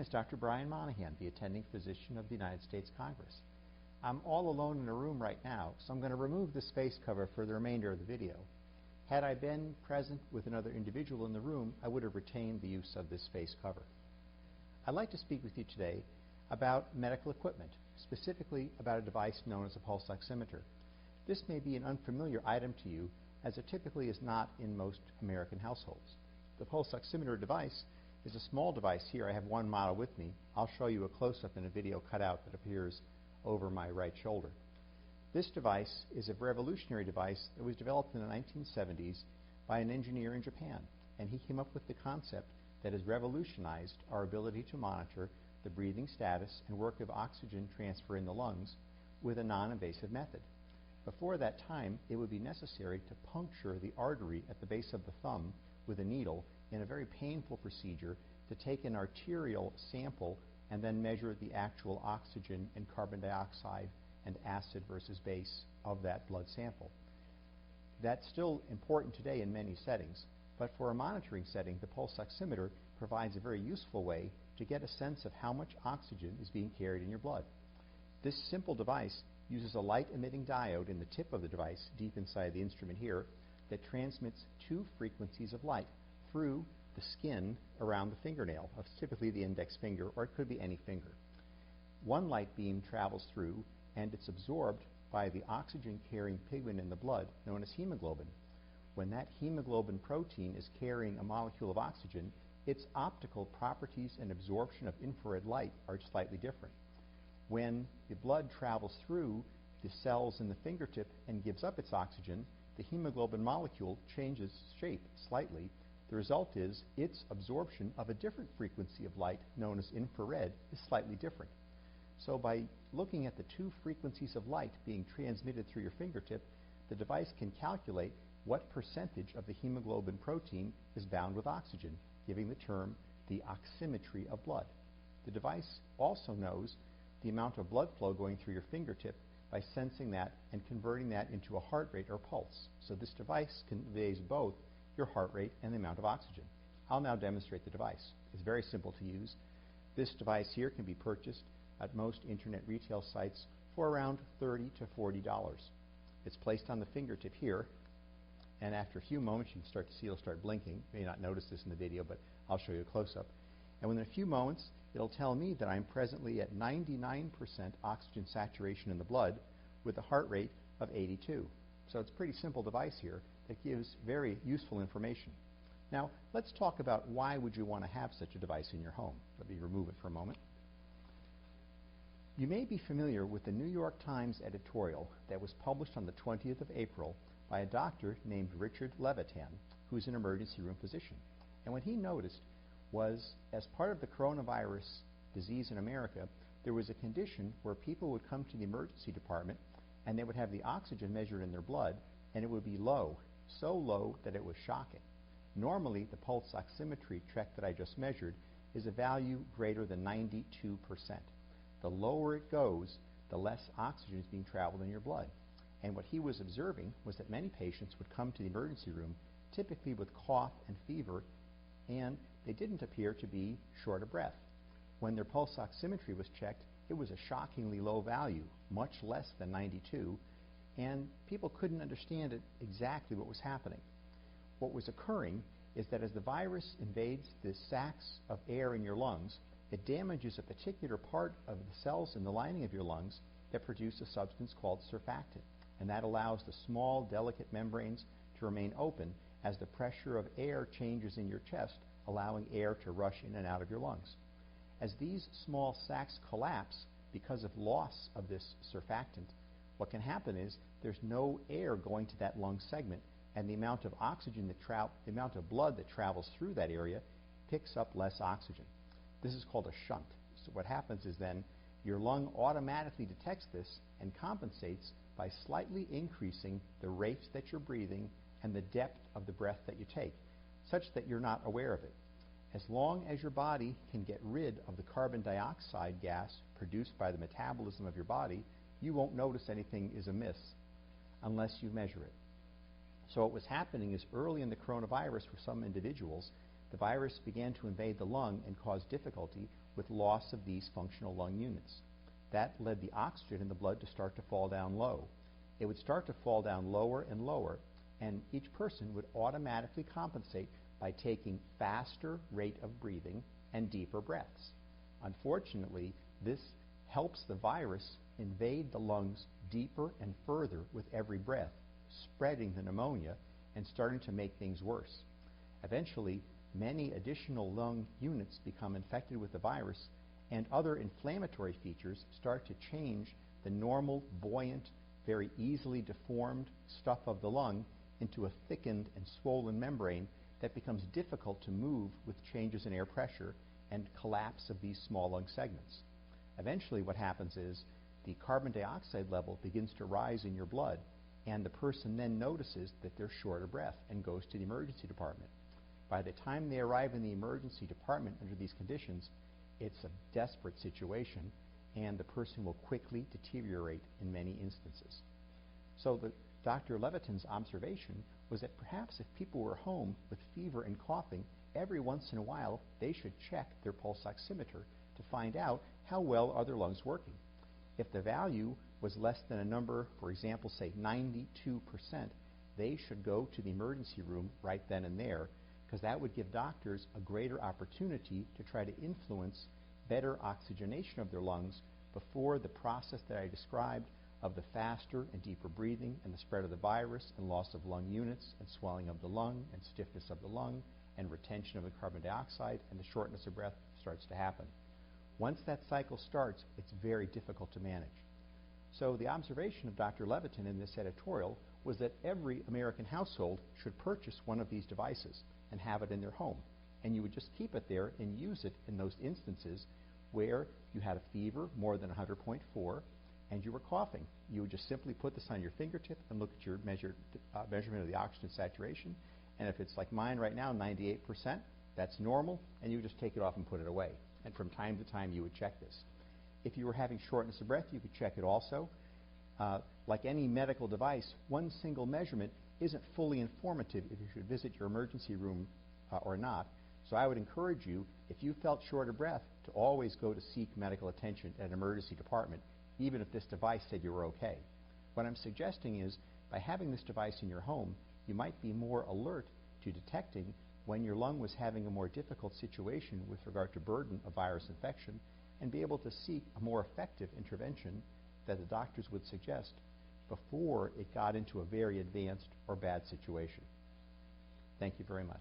is Dr. Brian Monahan, the attending physician of the United States Congress. I'm all alone in a room right now, so I'm going to remove this face cover for the remainder of the video. Had I been present with another individual in the room, I would have retained the use of this face cover. I'd like to speak with you today about medical equipment, specifically about a device known as a pulse oximeter. This may be an unfamiliar item to you, as it typically is not in most American households. The pulse oximeter device is a small device. Here I have one model with me. I'll show you a close-up in a video cutout that appears over my right shoulder. This device is a revolutionary device that was developed in the 1970s by an engineer in Japan, and he came up with the concept that has revolutionized our ability to monitor the breathing status and work of oxygen transfer in the lungs with a non-invasive method. Before that time, it would be necessary to puncture the artery at the base of the thumb with a needle in a very painful procedure to take an arterial sample and then measure the actual oxygen and carbon dioxide and acid versus base of that blood sample. That's still important today in many settings, but for a monitoring setting, the pulse oximeter provides a very useful way to get a sense of how much oxygen is being carried in your blood. This simple device uses a light-emitting diode in the tip of the device, deep inside the instrument here, that transmits two frequencies of light through the skin around the fingernail, of typically the index finger, or it could be any finger. One light beam travels through and it's absorbed by the oxygen-carrying pigment in the blood known as hemoglobin. When that hemoglobin protein is carrying a molecule of oxygen, its optical properties and absorption of infrared light are slightly different. When the blood travels through the cells in the fingertip and gives up its oxygen, the hemoglobin molecule changes shape slightly. The result is its absorption of a different frequency of light, known as infrared, is slightly different. So by looking at the two frequencies of light being transmitted through your fingertip, the device can calculate what percentage of the hemoglobin protein is bound with oxygen, giving the term the oximetry of blood. The device also knows the amount of blood flow going through your fingertip by sensing that and converting that into a heart rate or pulse. So this device conveys both your heart rate and the amount of oxygen. I'll now demonstrate the device. It's very simple to use. This device here can be purchased at most internet retail sites for around $30 to $40. It's placed on the fingertip here, and after a few moments you can start to see it'll start blinking. You may not notice this in the video, but I'll show you a close-up. And within a few moments it'll tell me that I'm presently at 99% oxygen saturation in the blood with a heart rate of 82. So it's a pretty simple device here that gives very useful information. Now let's talk about why would you want to have such a device in your home. Let me remove it for a moment. You may be familiar with the New York Times editorial that was published on the 20th of April by a doctor named Richard Levitan, who's an emergency room physician. And what he noticed was, as part of the coronavirus disease in America, there was a condition where people would come to the emergency department and they would have the oxygen measured in their blood, and it would be low, so low that it was shocking. Normally, the pulse oximetry check that I just measured is a value greater than 92%. The lower it goes, the less oxygen is being traveled in your blood. And what he was observing was that many patients would come to the emergency room, typically with cough and fever, and they didn't appear to be short of breath. When their pulse oximetry was checked, it was a shockingly low value, much less than 92, and people couldn't understand exactly what was happening. What was occurring is that as the virus invades the sacs of air in your lungs, it damages a particular part of the cells in the lining of your lungs that produce a substance called surfactant, and that allows the small, delicate membranes to remain open as the pressure of air changes in your chest, allowing air to rush in and out of your lungs. As these small sacs collapse because of loss of this surfactant, what can happen is there's no air going to that lung segment, and the amount of oxygen the amount of blood that travels through that area picks up less oxygen. This is called a shunt. So what happens is then your lung automatically detects this and compensates by slightly increasing the rate that you're breathing and the depth of the breath that you take, such that you're not aware of it. As long as your body can get rid of the carbon dioxide gas produced by the metabolism of your body, you won't notice anything is amiss unless you measure it. So what was happening is early in the coronavirus for some individuals, the virus began to invade the lung and cause difficulty with loss of these functional lung units. That led the oxygen in the blood to start to fall down low. It would start to fall down lower and lower, and each person would automatically compensate by taking faster rate of breathing and deeper breaths. Unfortunately, this helps the virus invade the lungs deeper and further with every breath, spreading the pneumonia and starting to make things worse. Eventually, many additional lung units become infected with the virus, and other inflammatory features start to change the normal, buoyant, very easily deformed stuff of the lung into a thickened and swollen membrane that becomes difficult to move with changes in air pressure and collapse of these small lung segments. Eventually what happens is the carbon dioxide level begins to rise in your blood, and the person then notices that they're short of breath and goes to the emergency department. By the time they arrive in the emergency department under these conditions, it's a desperate situation, and the person will quickly deteriorate in many instances. So Dr. Leviton's observation was that perhaps if people were home with fever and coughing, every once in a while they should check their pulse oximeter to find out how well are their lungs working. If the value was less than a number, for example, say 92%, they should go to the emergency room right then and there, because that would give doctors a greater opportunity to try to influence better oxygenation of their lungs before the process that I described of the faster and deeper breathing and the spread of the virus and loss of lung units and swelling of the lung and stiffness of the lung and retention of the carbon dioxide and the shortness of breath starts to happen. Once that cycle starts, it's very difficult to manage. So the observation of Dr. Leviton in this editorial was that every American household should purchase one of these devices and have it in their home. And you would just keep it there and use it in those instances where you had a fever more than 100.4 and you were coughing. You would just simply put this on your fingertip and look at your measurement of the oxygen saturation. And if it's like mine right now, 98%, that's normal, and you would just take it off and put it away. And from time to time, you would check this. If you were having shortness of breath, you could check it also. Like any medical device, one single measurement isn't fully informative if you should visit your emergency room or not. So I would encourage you, if you felt short of breath, to always go to seek medical attention at an emergency department, even if this device said you were okay. What I'm suggesting is, by having this device in your home, you might be more alert to detecting when your lung was having a more difficult situation with regard to burden of virus infection, and be able to seek a more effective intervention that the doctors would suggest before it got into a very advanced or bad situation. Thank you very much.